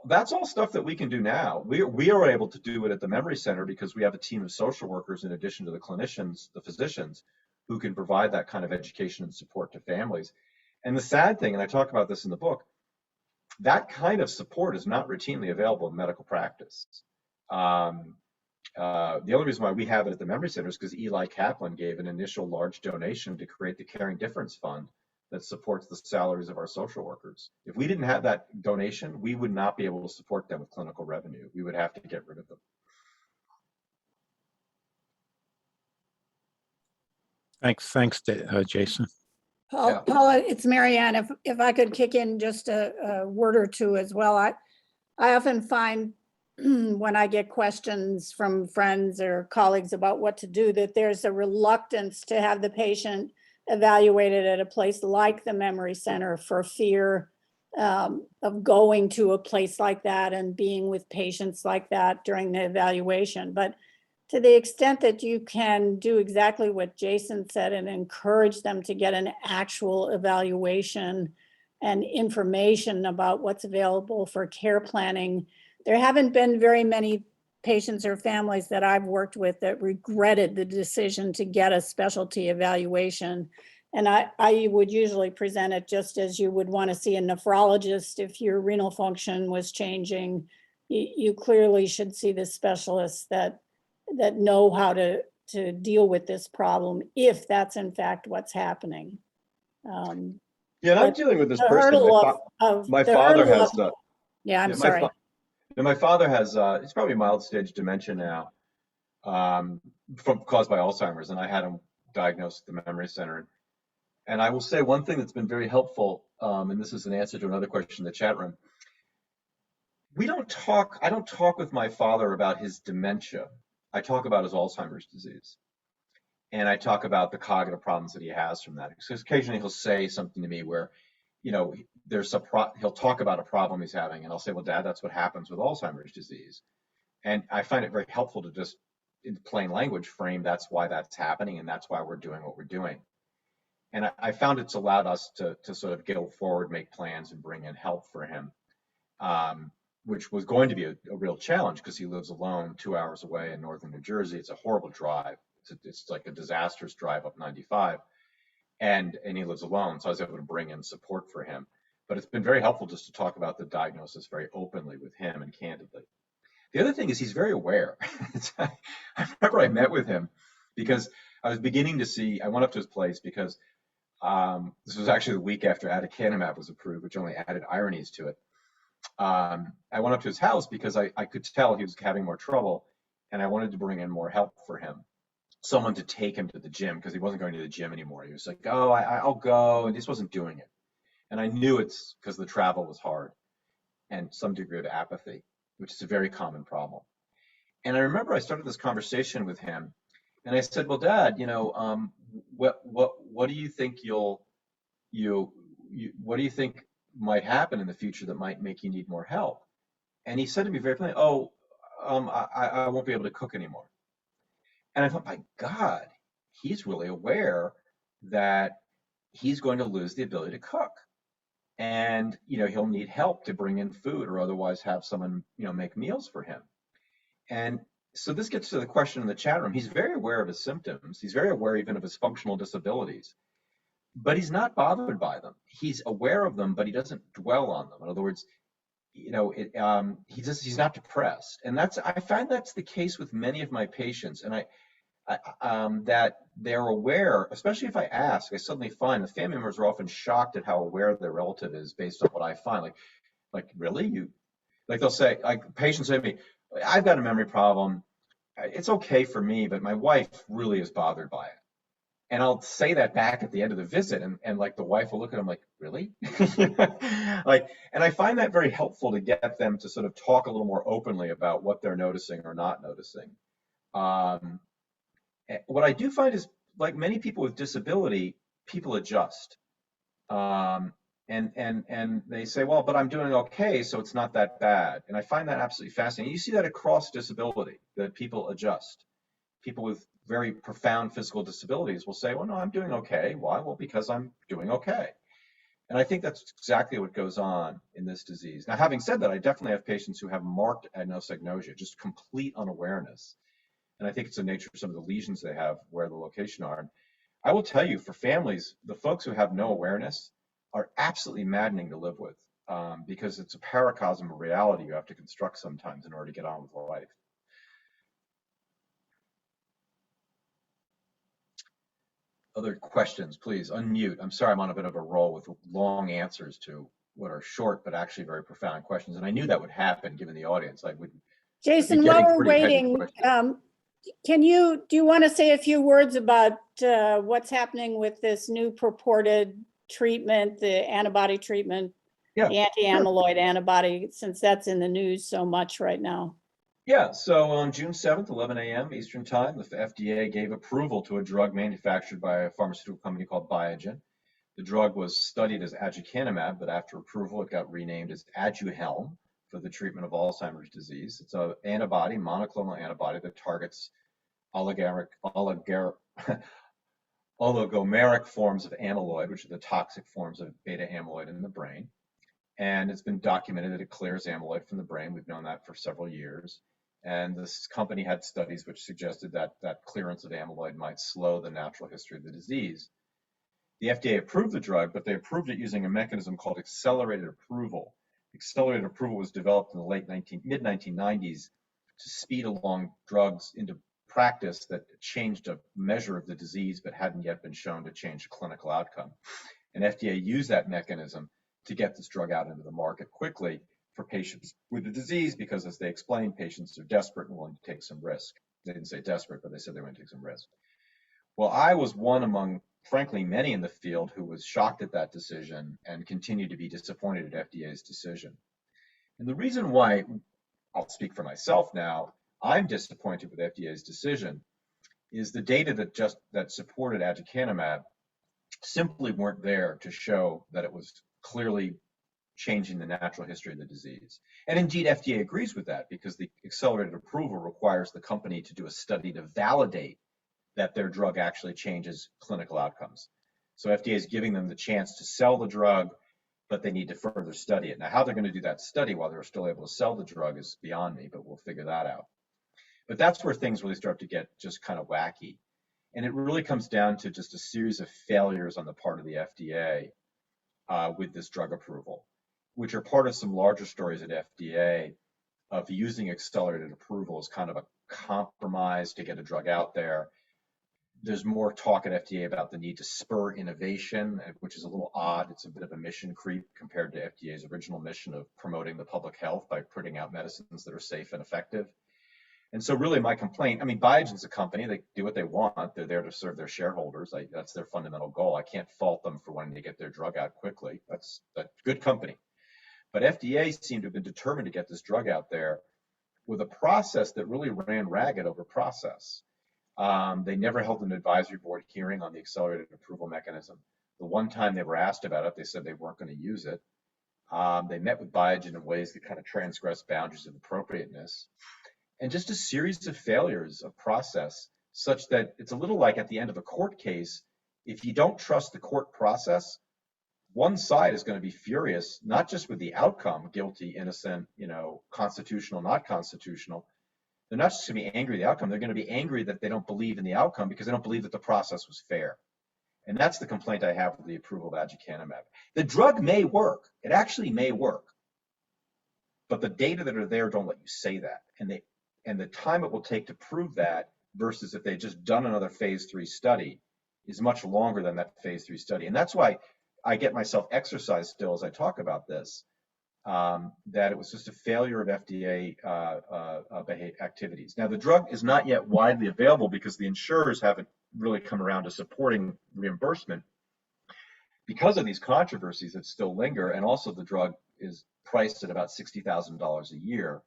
that's all stuff that we can do now. We are able to do it at the Memory Center because we have a team of social workers in addition to the clinicians, the physicians, who can provide that kind of education and support to families. And the sad thing, and I talk about this in the book, that kind of support is not routinely available in medical practice. The only reason why we have it at the memory center is because Eli Kaplan gave an initial large donation to create the Caring Difference Fund that supports the salaries of our social workers. If we didn't have that donation, we would not be able to support them with clinical revenue. We would have to get rid of them. Thanks, Jason. Paula, it's Marianne. If I could kick in just a word or two as well. I often find when I get questions from friends or colleagues about what to do, that there's a reluctance to have the patient evaluated at a place like the memory center for fear of going to a place like that and being with patients like that during the evaluation. But to the extent that you can do exactly what Jason said and encourage them to get an actual evaluation and information about what's available for care planning, there haven't been very many patients or families that I've worked with that regretted the decision to get a specialty evaluation. And I would usually present it just as you would want to see a nephrologist if your renal function was changing. You clearly should see the specialists that know how to deal with this problem, if that's in fact what's happening. Yeah, and I'm dealing with this the person. hurdle My father has yeah, I'm sorry. my father has it's probably mild stage dementia now, caused by Alzheimer's, and I had him diagnosed at the memory center. And I will say one thing that's been very helpful, and this is an answer to another question in the chat room. I don't talk with my father about his dementia. I talk about his Alzheimer's disease. And I talk about the cognitive problems that he has from that. Because occasionally he'll say something to me where, you know, he'll talk about a problem he's having, and I'll say, well, Dad, that's what happens with Alzheimer's disease. And I find it very helpful to just, in plain language, frame that's why that's happening, and that's why we're doing what we're doing. And I found it's allowed us to sort of go forward, make plans, and bring in help for him, which was going to be a real challenge because he lives alone 2 hours away in northern New Jersey. It's a horrible drive. It's like a disastrous drive up 95, and he lives alone. So I was able to bring in support for him. But it's been very helpful just to talk about the diagnosis very openly with him and candidly. The other thing is he's very aware. I remember I met with him because I was beginning to see, I went up to his place because this was actually the week after aducanumab was approved, which only added ironies to it. I went up to his house because I could tell he was having more trouble, and I wanted to bring in more help for him. Someone to take him to the gym because he wasn't going to the gym anymore. He was like, oh, I'll go, and just wasn't doing it. And I knew it's because the travel was hard and some degree of apathy, which is a very common problem. And I remember I started this conversation with him, and I said, well, Dad, you know, what do you think what do you think might happen in the future that might make you need more help? And he said to me very plainly, oh, I won't be able to cook anymore. And I thought, my God, he's really aware that he's going to lose the ability to cook. And, you know, he'll need help to bring in food or otherwise have someone, you know, make meals for him. And so this gets to the question in the chat room. He's very aware of his symptoms. He's very aware even of his functional disabilities, but he's not bothered by them. He's aware of them, but he doesn't dwell on them. In other words, you know, he's not depressed. And I find that's the case with many of my patients. And that they're aware, especially if I ask, I suddenly find the family members are often shocked at how aware their relative is based on what I find. Like really? They'll say, like patients say to me, I've got a memory problem. It's okay for me, but my wife really is bothered by it. And I'll say that back at the end of the visit, and like the wife will look at them like, really? And I find that very helpful to get them to sort of talk a little more openly about what they're noticing or not noticing. What I do find is, like many people with disability, people adjust. And they say, well, but I'm doing okay, so it's not that bad. And I find that absolutely fascinating. You see that across disability, that people adjust. People with very profound physical disabilities will say, well, no, I'm doing okay. Why? Well, because I'm doing okay. And I think that's exactly what goes on in this disease. Now, having said that, I definitely have patients who have marked anosognosia, just complete unawareness. And I think it's the nature of some of the lesions they have, where the location are. And I will tell you, for families, the folks who have no awareness are absolutely maddening to live with. because it's a paracosm of reality you have to construct sometimes in order to get on with life. Other questions, please unmute. I'm sorry, I'm on a bit of a roll with long answers to what are short but actually very profound questions. And I knew that would happen given the audience. I would. Jason, while we're waiting, do you want to say a few words about what's happening with this new purported treatment, the antibody treatment, yeah, the anti-amyloid antibody, since that's in the news so much right now? Yeah, so on June 7th, 11 a.m. Eastern Time, the FDA gave approval to a drug manufactured by a pharmaceutical company called Biogen. The drug was studied as aducanumab, but after approval, it got renamed as Aduhelm for the treatment of Alzheimer's disease. It's an antibody, monoclonal antibody that targets oligomeric forms of amyloid, which are the toxic forms of beta amyloid in the brain. And it's been documented that it clears amyloid from the brain. We've known that for several years. And this company had studies which suggested that that clearance of amyloid might slow the natural history of the disease. The FDA approved the drug, but they approved it using a mechanism called accelerated approval. Accelerated approval was developed in the mid-1990s to speed along drugs into practice that changed a measure of the disease but hadn't yet been shown to change clinical outcome. And FDA used that mechanism to get this drug out into the market quickly for patients with the disease because, as they explained, patients are desperate and willing to take some risk. They didn't say desperate, but they said they were going to take some risk. Well, I was one among, frankly, many in the field who was shocked at that decision and continued to be disappointed at FDA's decision. And the reason why, I'll speak for myself now, I'm disappointed with FDA's decision is the data that supported aducanumab simply weren't there to show that it was clearly changing the natural history of the disease. And indeed, FDA agrees with that because the accelerated approval requires the company to do a study to validate that their drug actually changes clinical outcomes. So FDA is giving them the chance to sell the drug, but they need to further study it. Now, how they're going to do that study while they're still able to sell the drug is beyond me, but we'll figure that out. But that's where things really start to get just kind of wacky. And it really comes down to just a series of failures on the part of the FDA with this drug approval, which are part of some larger stories at FDA of using accelerated approval as kind of a compromise to get a drug out there. There's more talk at FDA about the need to spur innovation, which is a little odd. It's a bit of a mission creep compared to FDA's original mission of promoting the public health by putting out medicines that are safe and effective. And so really my complaint, I mean, Biogen's a company, they do what they want. They're there to serve their shareholders. That's their fundamental goal. I can't fault them for wanting to get their drug out quickly. That's a good company. But FDA seemed to have been determined to get this drug out there with a process that really ran ragged over process. They never held an advisory board hearing on the accelerated approval mechanism. The one time they were asked about it, they said they weren't going to use it. They met with Biogen in ways that kind of transgressed boundaries of appropriateness. And just a series of failures of process such that it's a little like at the end of a court case, if you don't trust the court process, one side is going to be furious, not just with the outcome, guilty, innocent, constitutional, not constitutional. They're not just going to be angry at the outcome. They're going to be angry that they don't believe in the outcome because they don't believe that the process was fair. And that's the complaint I have with the approval of aducanumab. The drug may work. It actually may work. But the data that are there don't let you say that. And the time it will take to prove that versus if they'd just done another phase 3 study is much longer than that phase 3 study. And that's why I get myself exercised still as I talk about this, that it was just a failure of FDA activities. Now, the drug is not yet widely available because the insurers haven't really come around to supporting reimbursement because of these controversies that still linger. And also the drug is priced at about $60,000 a year,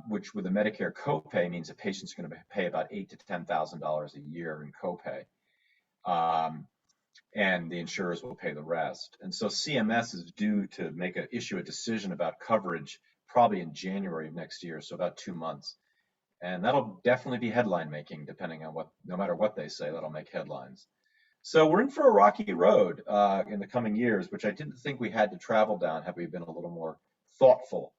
which with a Medicare copay means that patients are going to pay about $8,000 to $10,000 a year in copay. And the insurers will pay the rest. And so CMS is due to issue a decision about coverage probably in January of next year, so about 2 months. And that'll definitely be headline making, depending on no matter what they say, that'll make headlines. So we're in for a rocky road in the coming years, which I didn't think we had to travel down had we been a little more thoughtful.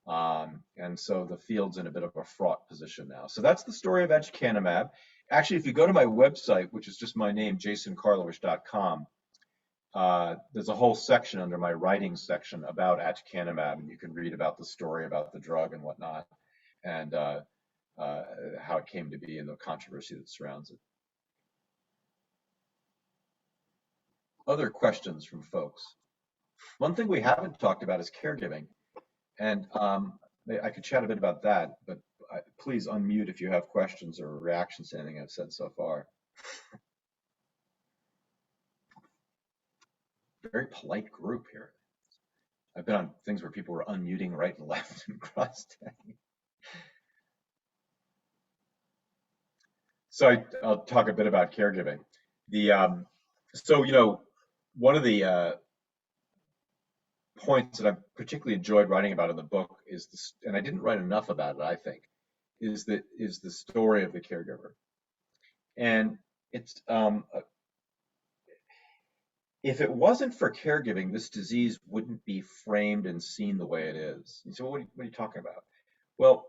And so the field's in a bit of a fraught position now. So that's the story of aducanumab. Actually, if you go to my website, which is just my name, jasonkarlawish.com, there's a whole section under my writing section about aducanumab, and you can read about the story about the drug and whatnot, and how it came to be and the controversy that surrounds it. Other questions from folks? One thing we haven't talked about is caregiving, and I could chat a bit about that, but please unmute if you have questions or reactions to anything I've said so far. Very polite group here. I've been on things where people were unmuting right and left and cross-tagging. So I'll talk a bit about caregiving. So, you know, one of the points that I particularly enjoyed writing about in the book is this, and I didn't write enough about it, I think, is the story of the caregiver. And it's if it wasn't for caregiving, this disease wouldn't be framed and seen the way it is. And so what are you talking about? Well,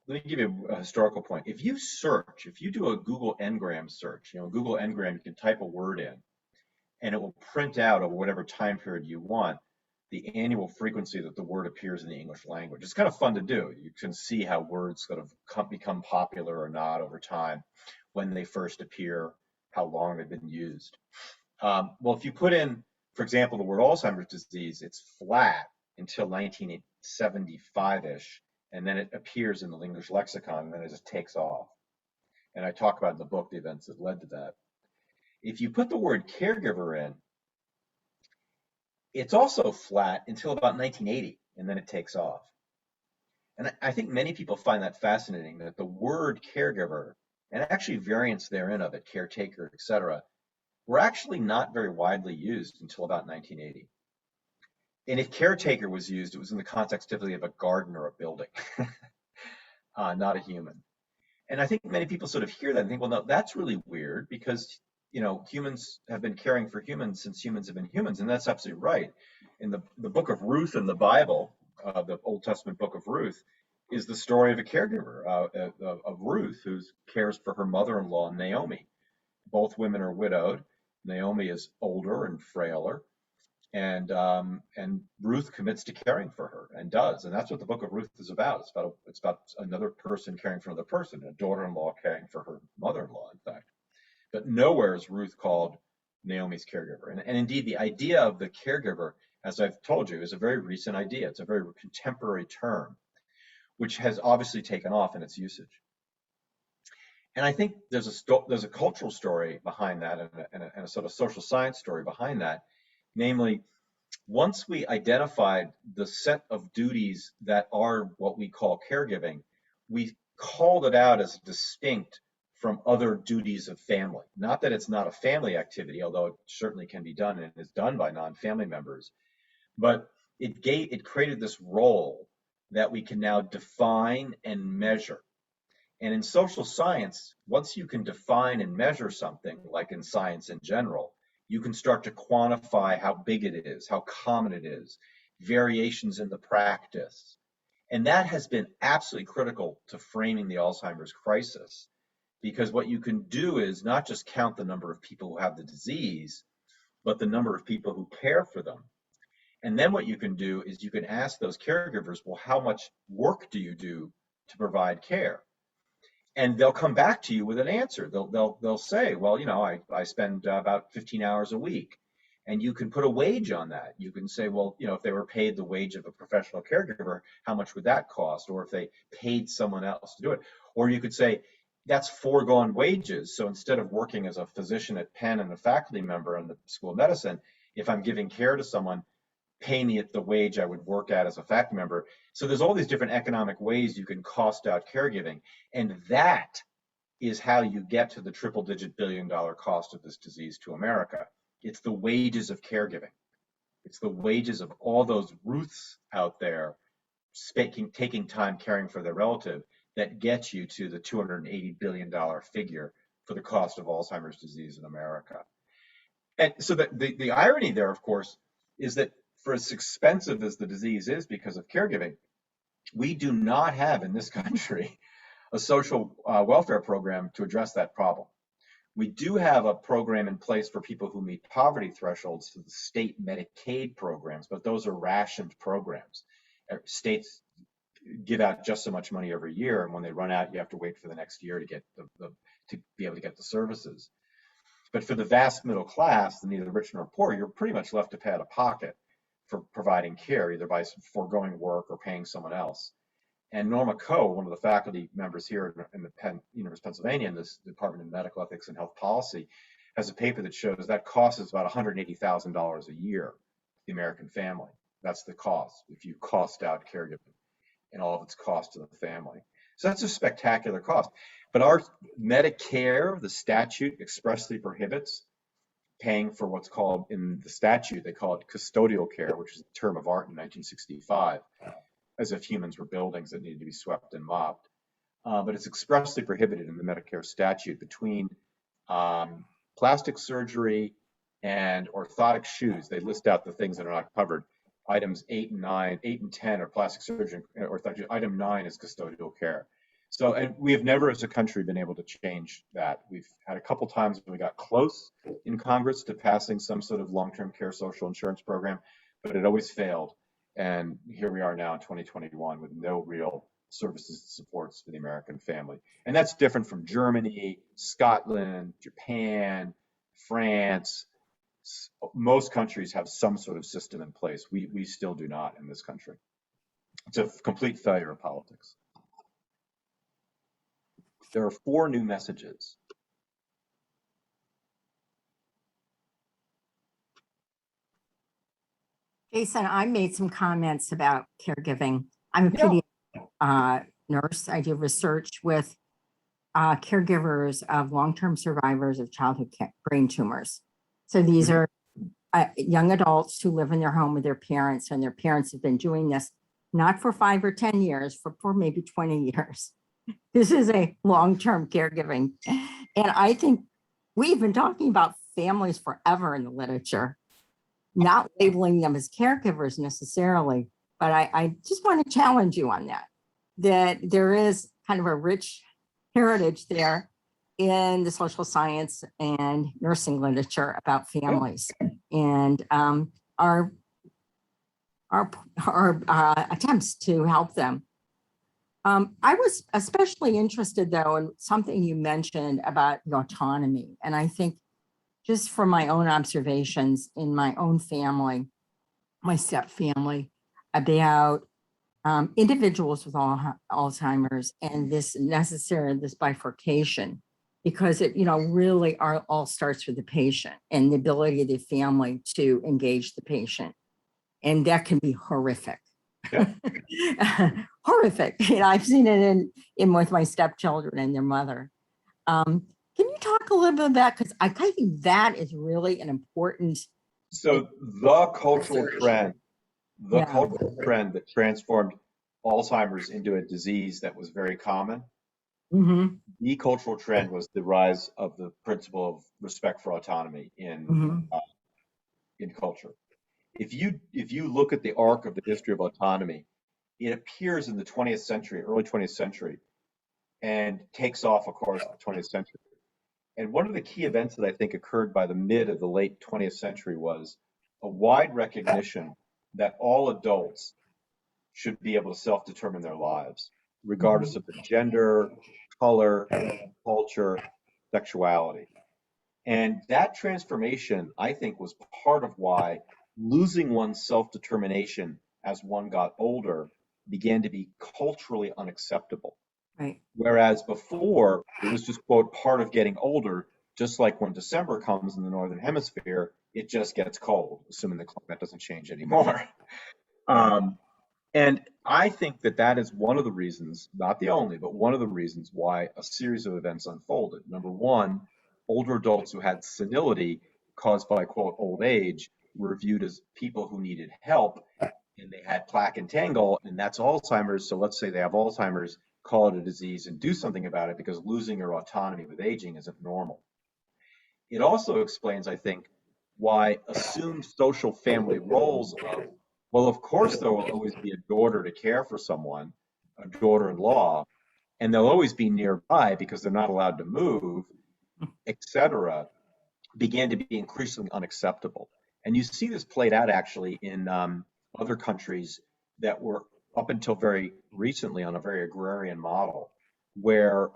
let me give you a historical point. If you do a Google Ngram search, you know, Google Ngram, you can type a word in, and it will print out over whatever time period you want the annual frequency that the word appears in the English language. It's kind of fun to do. You can see how words sort of become popular or not over time, when they first appear, how long they've been used. Well, if you put in, for example, the word Alzheimer's disease, it's flat until 1975-ish, and then it appears in the English lexicon, and then it just takes off. And I talk about in the book the events that led to that. If you put the word caregiver in, it's also flat until about 1980, and then it takes off. And I think many people find that fascinating, that the word caregiver, and actually variants therein of it, caretaker, etc., were actually not very widely used until about 1980. And if caretaker was used, it was in the context typically of a garden or a building, not a human. And I think many people sort of hear that and think, well, no, that's really weird, because, you know, humans have been caring for humans since humans have been humans, and that's absolutely right. In the book of Ruth in the Bible, the Old Testament book of Ruth, is the story of a caregiver, of Ruth, who cares for her mother-in-law, Naomi. Both women are widowed. Naomi is older and frailer, and Ruth commits to caring for her, and does, and that's what the book of Ruth is about. It's about another person caring for another person, a daughter-in-law caring for her mother-in-law, in fact. But nowhere is Ruth called Naomi's caregiver, and indeed the idea of the caregiver, as I've told you, is a very recent idea. It's a very contemporary term, which has obviously taken off in its usage. And I think there's a cultural story behind that, and a sort of social science story behind that. Namely, once we identified the set of duties that are what we call caregiving, we called it out as distinct from other duties of family. Not that it's not a family activity, although it certainly can be done and is done by non-family members, but it created this role that we can now define and measure. And in social science, once you can define and measure something, like in science in general, you can start to quantify how big it is, how common it is, variations in the practice. And that has been absolutely critical to framing the Alzheimer's crisis, because what you can do is not just count the number of people who have the disease, but the number of people who care for them. And then what you can do is you can ask those caregivers, well, how much work do you do to provide care? And they'll come back to you with an answer. They'll say, well, you know, I spend about 15 hours a week. And you can put a wage on that. You can say, well, you know, if they were paid the wage of a professional caregiver, how much would that cost? Or if they paid someone else to do it. Or you could say, that's foregone wages. So instead of working as a physician at Penn and a faculty member in the School of Medicine, if I'm giving care to someone, pay me at the wage I would work at as a faculty member. So there's all these different economic ways you can cost out caregiving. And that is how you get to the triple-digit billion-dollar cost of this disease to America. It's the wages of caregiving. It's the wages of all those Ruths out there taking time caring for their relative that gets you to the $280 billion figure for the cost of Alzheimer's disease in America. And so the irony there, of course, is that for as expensive as the disease is because of caregiving, we do not have in this country a social welfare program to address that problem. We do have a program in place for people who meet poverty thresholds through the state Medicaid programs, but those are rationed programs. States give out just so much money every year, and when they run out, you have to wait for the next year to get to be able to get the services. But for the vast middle class, neither rich nor poor, you're pretty much left to pay out of pocket for providing care, either by foregoing work or paying someone else. And Norma Coe, one of the faculty members here in the Penn, University of Pennsylvania, in this Department of Medical Ethics and Health Policy, has a paper that shows that cost is about $180,000 a year to the American family. That's the cost if you cost out caregiving and all of its cost to the family. So that's a spectacular cost. But our Medicare, the statute expressly prohibits paying for what's called, in the statute, they call it custodial care, which is a term of art in 1965, as if humans were buildings that needed to be swept and mopped. But it's expressly prohibited in the Medicare statute between plastic surgery and orthotic shoes. They list out the things that are not covered. Items 8 and 10 are plastic surgery, orthotic. Item 9 is custodial care. So, and we have never as a country been able to change that. We've had a couple times when we got close in Congress to passing some sort of long-term care social insurance program, but it always failed. And here we are now in 2021 with no real services and supports for the American family. And that's different from Germany, Scotland, Japan, France. Most countries have some sort of system in place. We still do not in this country. It's a complete failure of politics. There are 4 new messages. Jason, I made some comments about caregiving. I'm a pediatric nurse. I do research with caregivers of long-term survivors of childhood brain tumors. So these are young adults who live in their home with their parents, and their parents have been doing this not for 5 or 10 years, for maybe 20 years. This is a long-term caregiving. And I think we've been talking about families forever in the literature, not labeling them as caregivers necessarily, but I just want to challenge you on that there is kind of a rich heritage there in the social science and nursing literature about families and our attempts to help them. I was especially interested, though, in something you mentioned about the autonomy. And I think just from my own observations in my own family, my step family, about individuals with Alzheimer's and this bifurcation, because it, really all starts with the patient and the ability of the family to engage the patient. And that can be horrific. Yeah. Horrific. I've seen it in with my stepchildren and their mother. Can you talk a little bit about, because I think that is really an important. So the cultural trend that transformed Alzheimer's into a disease that was very common. The cultural trend was the rise of the principle of respect for autonomy in culture. If you look at the arc of the history of autonomy, it appears in the 20th century, early 20th century, and takes off, of course, in the 20th century. And one of the key events that I think occurred by the mid of the late 20th century was a wide recognition that all adults should be able to self-determine their lives, regardless of their gender, color, culture, sexuality. And that transformation, I think, was part of why losing one's self-determination as one got older began to be culturally unacceptable. Right. Whereas before, it was just, quote, part of getting older, just like when December comes in the Northern Hemisphere, it just gets cold, assuming the climate doesn't change anymore. And I think that is one of the reasons, not the only, but one of the reasons why a series of events unfolded. Number one, older adults who had senility caused by, quote, old age were viewed as people who needed help, and they had plaque and tangle, and that's Alzheimer's. So let's say they have Alzheimer's, call it a disease and do something about it, because losing your autonomy with aging isn't normal. It also explains, I think, why assumed social family roles of, well, of course there will always be a daughter to care for someone, a daughter-in-law, and they'll always be nearby because they're not allowed to move. etc., began to be increasingly unacceptable. And you see this played out actually in other countries that were up until very recently on a very agrarian model, where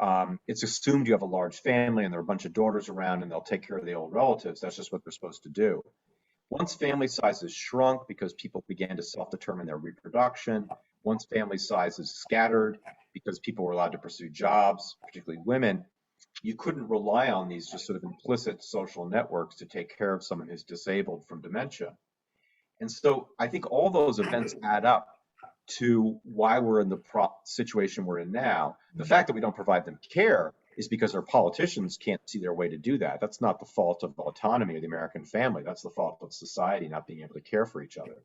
it's assumed you have a large family and there are a bunch of daughters around and they'll take care of the old relatives. That's just what they're supposed to do. Once family sizes shrunk because people began to self-determine their reproduction, once family sizes scattered because people were allowed to pursue jobs, particularly women, you couldn't rely on these just sort of implicit social networks to take care of someone who's disabled from dementia. And so I think all those events add up to why we're in the situation we're in now. The fact that we don't provide them care is because our politicians can't see their way to do that. That's not the fault of autonomy of the American family. That's the fault of society not being able to care for each other.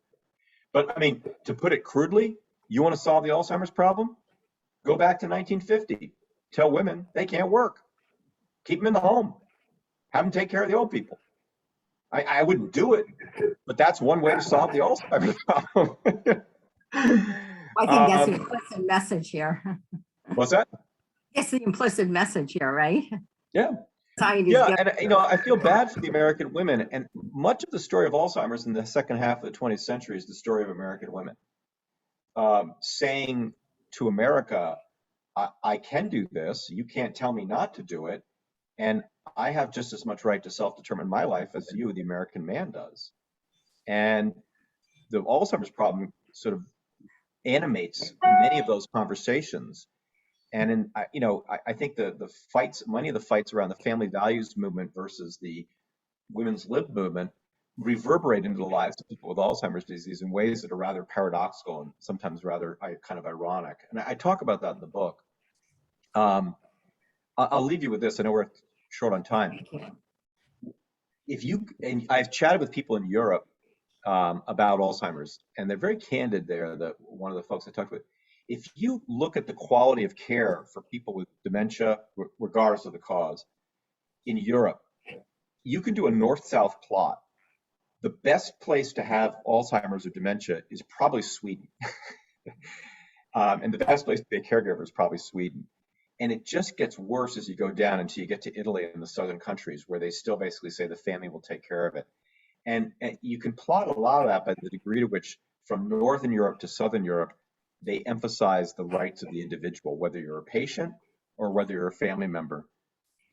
But I mean, to put it crudely, you want to solve the Alzheimer's problem? Go back to 1950. Tell women they can't work. Keep them in the home. Have them take care of the old people. I wouldn't do it, but that's one way to solve the Alzheimer's problem. I think that's the implicit message here. What's that? It's the implicit message here, right? Yeah. Yeah, and I feel bad for the American women, and much of the story of Alzheimer's in the second half of the 20th century is the story of American women saying to America, I can do this, you can't tell me not to do it, and I have just as much right to self-determine my life as you, the American man, does. And the Alzheimer's problem sort of animates many of those conversations. And I think the fights, many of the fights around the family values movement versus the women's lib movement reverberate into the lives of people with Alzheimer's disease in ways that are rather paradoxical and sometimes rather kind of ironic. And I talk about that in the book. I'll leave you with this. I know we're short on time. And I've chatted with people in Europe about Alzheimer's, and they're very candid there. One of the folks I talked with, if you look at the quality of care for people with dementia, regardless of the cause, in Europe, you can do a north-south plot. The best place to have Alzheimer's or dementia is probably Sweden. And the best place to be a caregiver is probably Sweden. And it just gets worse as you go down until you get to Italy and the southern countries, where they still basically say the family will take care of it. And you can plot a lot of that by the degree to which from Northern Europe to Southern Europe, they emphasize the rights of the individual, whether you're a patient or whether you're a family member,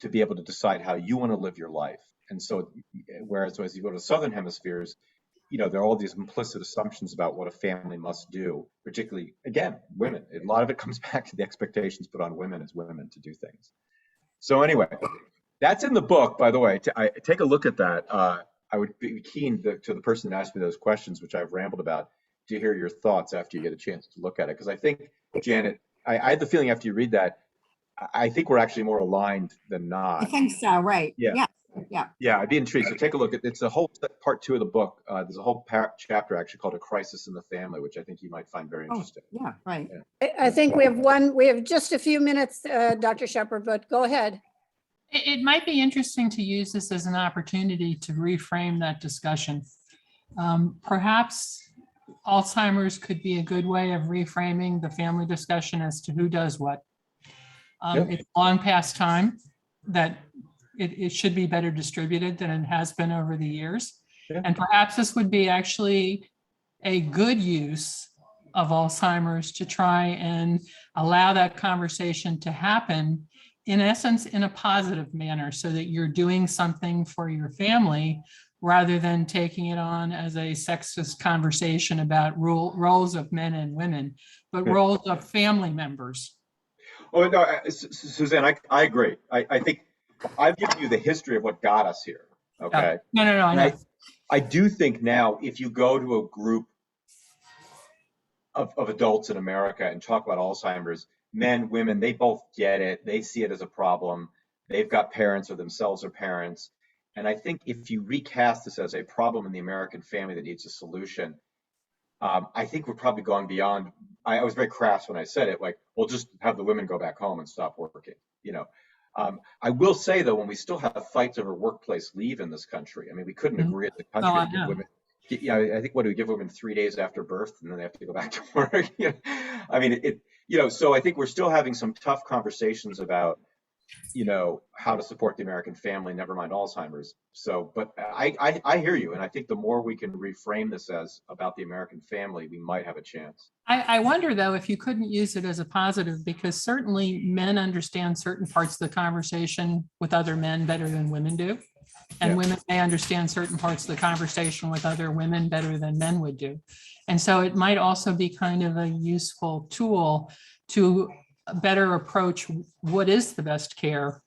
to be able to decide how you want to live your life. And so, whereas as you go to Southern hemispheres, there are all these implicit assumptions about what a family must do, particularly, again, women. A lot of it comes back to the expectations put on women as women to do things. So anyway, that's in the book, by the way. Take a look at that. I would be keen to the person that asked me those questions, which I've rambled about, to hear your thoughts after you get a chance to look at it. Because I think, Janet, I had the feeling after you read that, I think we're actually more aligned than not. I think so, right. Yeah. Yeah. I'd be intrigued. So take a look. It's a whole part 2 of the book. There's a whole chapter actually called A Crisis in the Family, which I think you might find very interesting. Yeah, right. Yeah. I think we have just a few minutes, Dr. Shepard, but go ahead. It might be interesting to use this as an opportunity to reframe that discussion. Perhaps Alzheimer's could be a good way of reframing the family discussion as to who does what. It's long past time that it should be better distributed than it has been over the years. Yeah. And perhaps this would be actually a good use of Alzheimer's to try and allow that conversation to happen, in essence, in a positive manner, so that you're doing something for your family rather than taking it on as a sexist conversation about roles of men and women, but roles of family members. Oh, no, Suzanne, I agree. I think I've given you the history of what got us here. Okay. No, I know. I do think now, if you go to a group of adults in America and talk about Alzheimer's, men, women, they both get it. They see it as a problem. They've got parents or themselves are parents. And I think if you recast this as a problem in the American family that needs a solution, I think we're probably gone beyond. I was very crass when I said it, like, we'll just have the women go back home and stop working, I will say, though, when we still have fights over workplace leave in this country, I mean, we couldn't agree as a country to give women, I think, what do we give women 3 days after birth and then they have to go back to work? I mean, so I think we're still having some tough conversations about you know, how to support the American family, never mind Alzheimer's. So, but I hear you. And I think the more we can reframe this as about the American family, we might have a chance. I wonder though, if you couldn't use it as a positive, because certainly men understand certain parts of the conversation with other men better than women do. And Yeah. women may understand certain parts of the conversation with other women better than men would do. And so it might also be kind of a useful tool to better approach what is the best care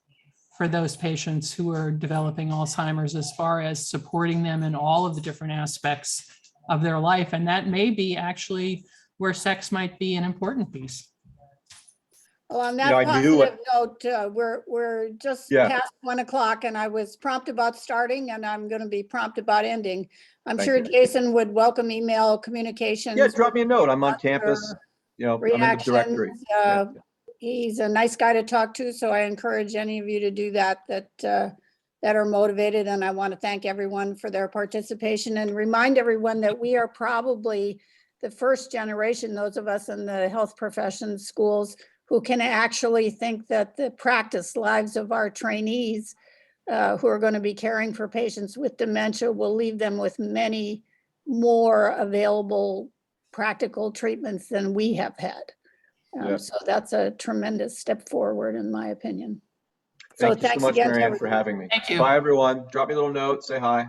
for those patients who are developing Alzheimer's, as far as supporting them in all of the different aspects of their life. And that may be actually where sex might be an important piece. Well, on You that know, I knew positive note, we're just Yeah. past 1 o'clock, and I was prompt about starting, and I'm going to be prompt about ending. I'm Thank sure you. Jason would welcome email communications. Yeah, drop me a note. I'm on with campus. your You know, I'm in the directory. Reactions. Yeah. He's a nice guy to talk to, so I encourage any of you to do that are motivated. And I want to thank everyone for their participation and remind everyone that we are probably the first generation, those of us in the health profession schools, who can actually think that the practice lives of our trainees who are going to be caring for patients with dementia will leave them with many more available practical treatments than we have had. Yeah. So that's a tremendous step forward, in my opinion. So Thank you so thanks much, again to Marianne, for everyone. having me. Thank you. Bye, everyone. Drop me a little note. Say hi.